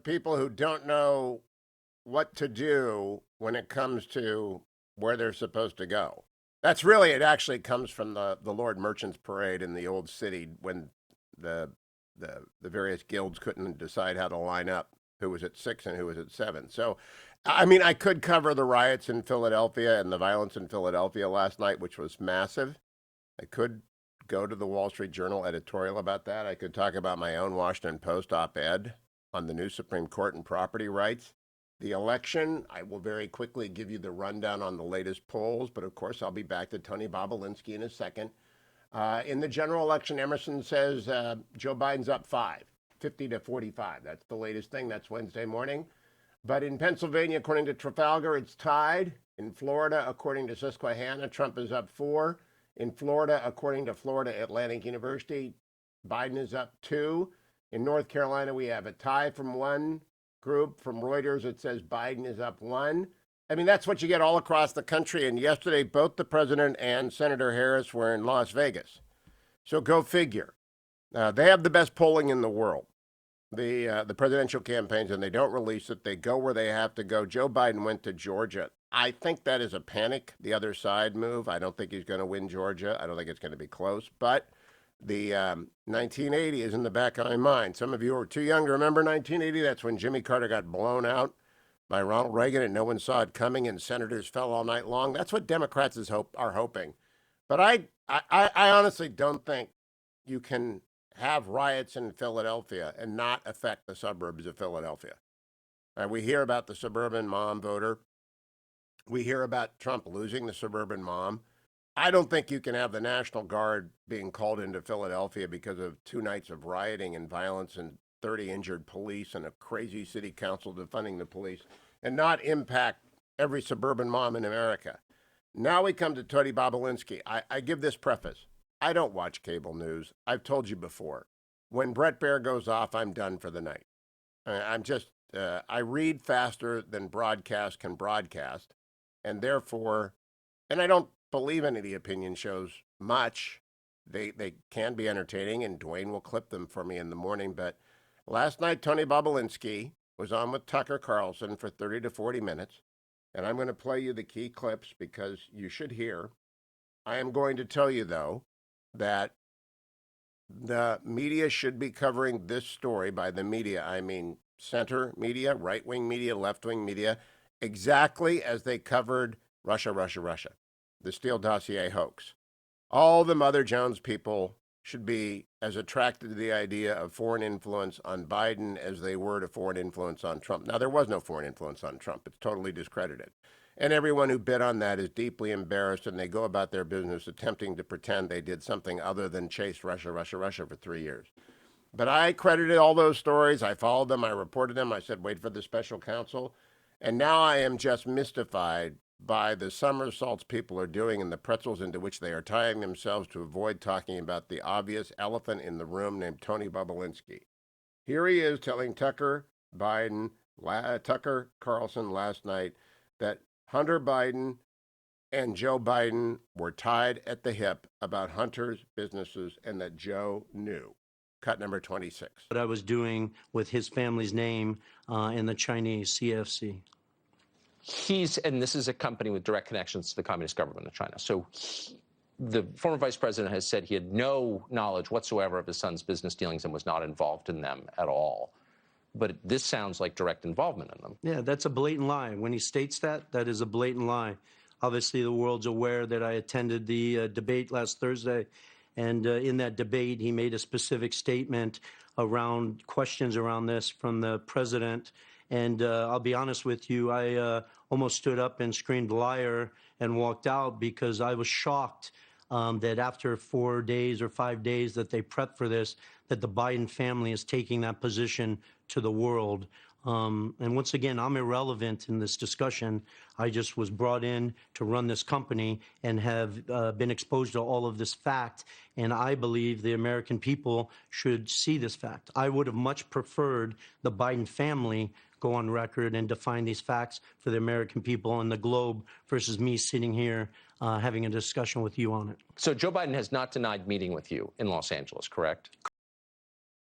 people who don't know what to do when it comes to where they're supposed to go. That's really, it actually comes from the Lord Merchant's Parade in the old city when the various guilds couldn't decide how to line up who was at 6 and who was at 7. So, I mean, I could cover the riots in Philadelphia and the violence in Philadelphia last night, which was massive. I could go to the Wall Street Journal editorial about that. I could talk about my own Washington Post op-ed on the new Supreme Court and property rights. The election, I will very quickly give you the rundown on the latest polls, but of course I'll be back to Tony Bobolinsky in a second. In the general election, Emerson says Joe Biden's up 50 to 45. That's the latest thing. That's Wednesday morning. But in Pennsylvania, according to Trafalgar, it's tied. In Florida, according to Susquehanna, Trump is up 4. In Florida, according to Florida Atlantic University, Biden is up 2. In North Carolina, we have a tie from one group. From Reuters, it says Biden is up 1. I mean, that's what you get all across the country. And yesterday, both the president and Senator Harris were in Las Vegas. So go figure. They have the best polling in the world, the presidential campaigns, and they don't release it. They go where they have to go. Joe Biden went to Georgia. I think that is a panic, the other side move. I don't think he's going to win Georgia. I don't think it's going to be close. But the 1980 is in the back of my mind. Some of you are too young to remember 1980. That's when Jimmy Carter got blown out by Ronald Reagan, and no one saw it coming, and senators fell all night long. That's what Democrats are hoping. But I honestly don't think you can have riots in Philadelphia and not affect the suburbs of Philadelphia. We hear about the suburban mom voter. We hear about Trump losing the suburban mom. I don't think you can have the National Guard being called into Philadelphia because of 2 nights of rioting and violence and 30 injured police and a crazy city council defunding the police and not impact every suburban mom in America. Now we come to Tony Bobolinsky. I give this preface. I don't watch cable news. I've told you before. When Bret Baier goes off, I'm done for the night. I read faster than broadcast can broadcast. And therefore, and I don't believe any of the opinion shows much. They can be entertaining, and Dwayne will clip them for me in the morning. But last night, Tony Bobolinsky was on with Tucker Carlson for 30 to 40 minutes. And I'm going to play you the key clips because you should hear. I am going to tell you, though, that the media should be covering this story. By the media, I mean center media, right-wing media, left-wing media, exactly as they covered Russia, the Steele dossier hoax. All the Mother Jones people should be as attracted to the idea of foreign influence on Biden as they were to foreign influence on Trump. Now, there was no foreign influence on Trump. It's totally discredited. And everyone who bid on that is deeply embarrassed, and they go about their business attempting to pretend they did something other than chase Russia for 3 years. But I credited all those stories. I followed them. I reported them. I said, wait for the special counsel. And now I am just mystified by the somersaults people are doing and the pretzels into which they are tying themselves to avoid talking about the obvious elephant in the room named Tony Bobolinsky. Here he is telling Tucker Carlson last night that Hunter Biden and Joe Biden were tied at the hip about Hunter's businesses and that Joe knew. Cut number 26. What I was doing with his family's name in the Chinese CFC. And this is a company with direct connections to the Communist government of China. So the former vice president has said he had no knowledge whatsoever of his son's business dealings and was not involved in them at all. But this sounds like direct involvement in them. Yeah, that's a blatant lie. When he states that, that is a blatant lie. Obviously, the world's aware that I attended the debate last Thursday. And in that debate, he made a specific statement around questions around this from the president. And I'll be honest with you, I almost stood up and screamed liar and walked out because I was shocked that after 4 days or 5 days that they prepped for this, that the Biden family is taking that position to the world. And once again, I'm irrelevant in this discussion. I just was brought in to run this company and have been exposed to all of this fact. And I believe the American people should see this fact. I would have much preferred the Biden family go on record and define these facts for the American people and the globe versus me sitting here having a discussion with you on it. So Joe Biden has not denied meeting with you in Los Angeles, correct?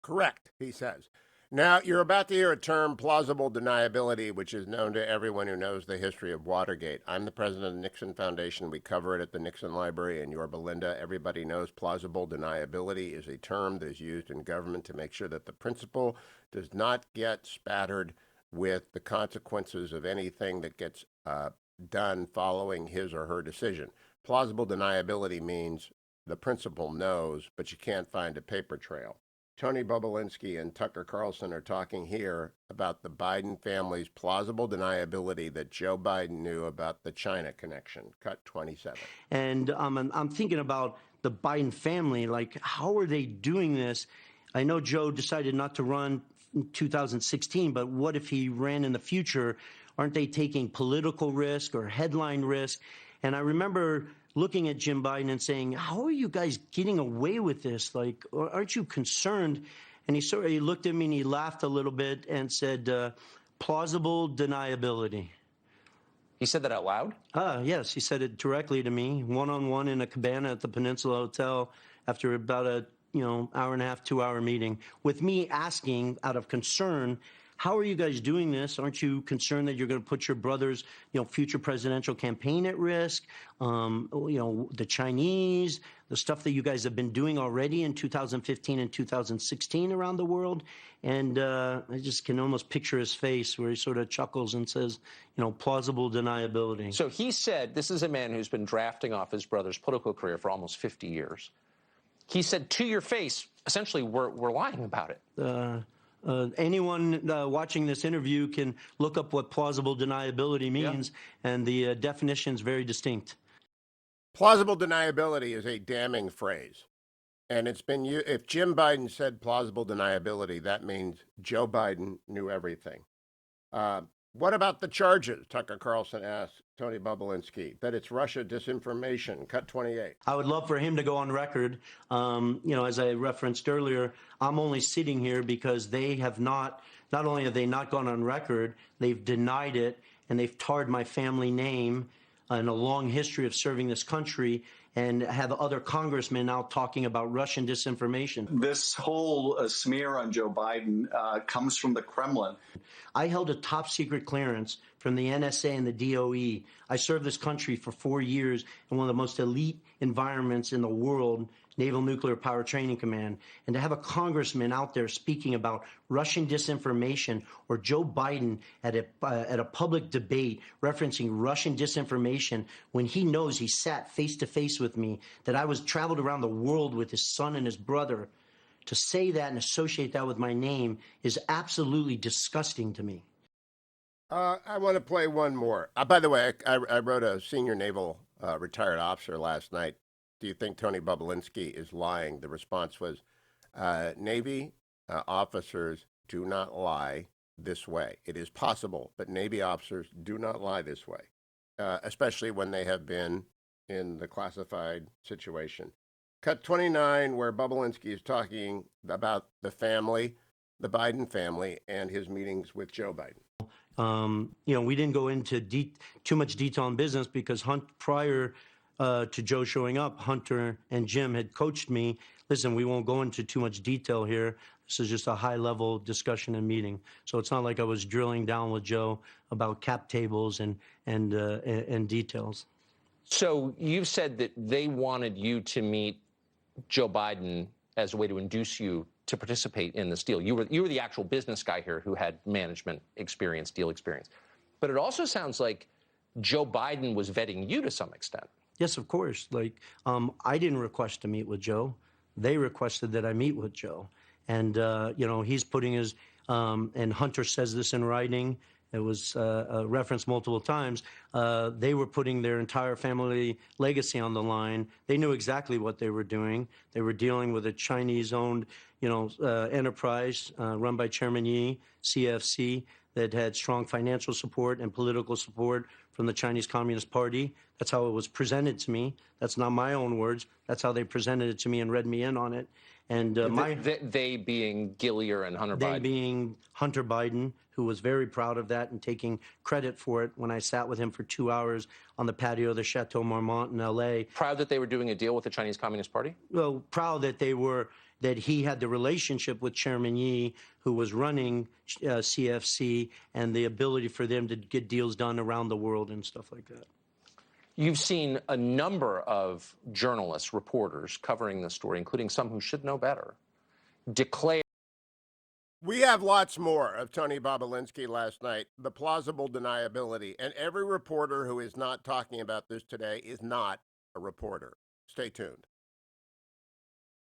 Correct, he says. Now, you're about to hear a term, plausible deniability, which is known to everyone who knows the history of Watergate. I'm the president of the Nixon Foundation. We cover it at the Nixon Library in Yorba Linda. Everybody knows plausible deniability is a term that is used in government to make sure that the principal does not get spattered with the consequences of anything that gets done following his or her decision. Plausible deniability means the principal knows, but you can't find a paper trail. Tony Bobulinski and Tucker Carlson are talking here about the Biden family's plausible deniability that Joe Biden knew about the China connection. Cut 27. And I'm thinking about the Biden family, like, how are they doing this? I know Joe decided not to run in 2016, but what if he ran in the future? Aren't they taking political risk or headline risk? And I remember looking at Jim Biden and saying, how are you guys getting away with this? Like, aren't you concerned? And he looked at me and he laughed a little bit and said, plausible deniability. He said that out loud? Yes, he said it directly to me, one-on-one in a cabana at the Peninsula Hotel after about a hour and a half, 2 hour meeting, with me asking out of concern, how are you guys doing this? Aren't you concerned that you're going to put your brother's, future presidential campaign at risk? The Chinese, the stuff that you guys have been doing already in 2015 and 2016 around the world. And I just can almost picture his face where he sort of chuckles and says, plausible deniability. So he said, this is a man who's been drafting off his brother's political career for almost 50 years. He said to your face, essentially, we're lying about it. Anyone watching this interview can look up what plausible deniability means, and the definition is very distinct. Plausible deniability is a damning phrase. And it's been if Jim Biden said plausible deniability, that means Joe Biden knew everything. What about the charges? Tucker Carlson asked Tony Bobulinski that it's Russia disinformation. Cut 28. I would love for him to go on record. As I referenced earlier, I'm only sitting here because they have not only have they not gone on record, they've denied it, and they've tarred my family name and a long history of serving this country, and have other congressmen now talking about Russian disinformation. This whole smear on Joe Biden comes from the Kremlin. I held a top secret clearance from the NSA and the DOE. I served this country for 4 years in one of the most elite environments in the world, Naval Nuclear Power Training Command. And to have a congressman out there speaking about Russian disinformation, or Joe Biden at a public debate referencing Russian disinformation, when he knows he sat face to face with me, that I was traveled around the world with his son and his brother, to say that and associate that with my name is absolutely disgusting to me. I want to play one more. By the way, I wrote a senior naval retired officer last night. Do you think Tony Bobulinski is lying? The response was, Navy officers do not lie this way. It is possible, but Navy officers do not lie this way, especially when they have been in the classified situation. Cut 29, where Bobulinski is talking about the family, the Biden family, and his meetings with Joe Biden. We didn't go into too much detail on business because prior to Joe showing up, Hunter and Jim had coached me. Listen, we won't go into too much detail here. This is just a high-level discussion and meeting. So it's not like I was drilling down with Joe about cap tables and details. So you've said that they wanted you to meet Joe Biden as a way to induce you to participate in this deal. You were the actual business guy here who had management experience, deal experience. But it also sounds like Joe Biden was vetting you to some extent. Yes, of course. I didn't request to meet with Joe. They requested that I meet with Joe. And, he's putting his, and Hunter says this in writing, it was referenced multiple times, they were putting their entire family legacy on the line. They knew exactly what they were doing. They were dealing with a Chinese-owned, enterprise run by Chairman Yi, CFC, that had strong financial support and political support from the Chinese Communist Party. That's how it was presented to me. That's not my own words. That's how they presented it to me and read me in on it. And they being Gillier and Hunter Biden. They being Hunter Biden, who was very proud of that and taking credit for it when I sat with him for 2 hours on the patio of the Chateau Marmont in L.A. Proud that they were doing a deal with the Chinese Communist Party? Well, proud that they were, that he had the relationship with Chairman Yi, who was running CFC, and the ability for them to get deals done around the world and stuff like that. You've seen a number of journalists, reporters covering the story, including some who should know better, declare. We have lots more of Tony Bobolinsky last night, the plausible deniability. And every reporter who is not talking about this today is not a reporter. Stay tuned.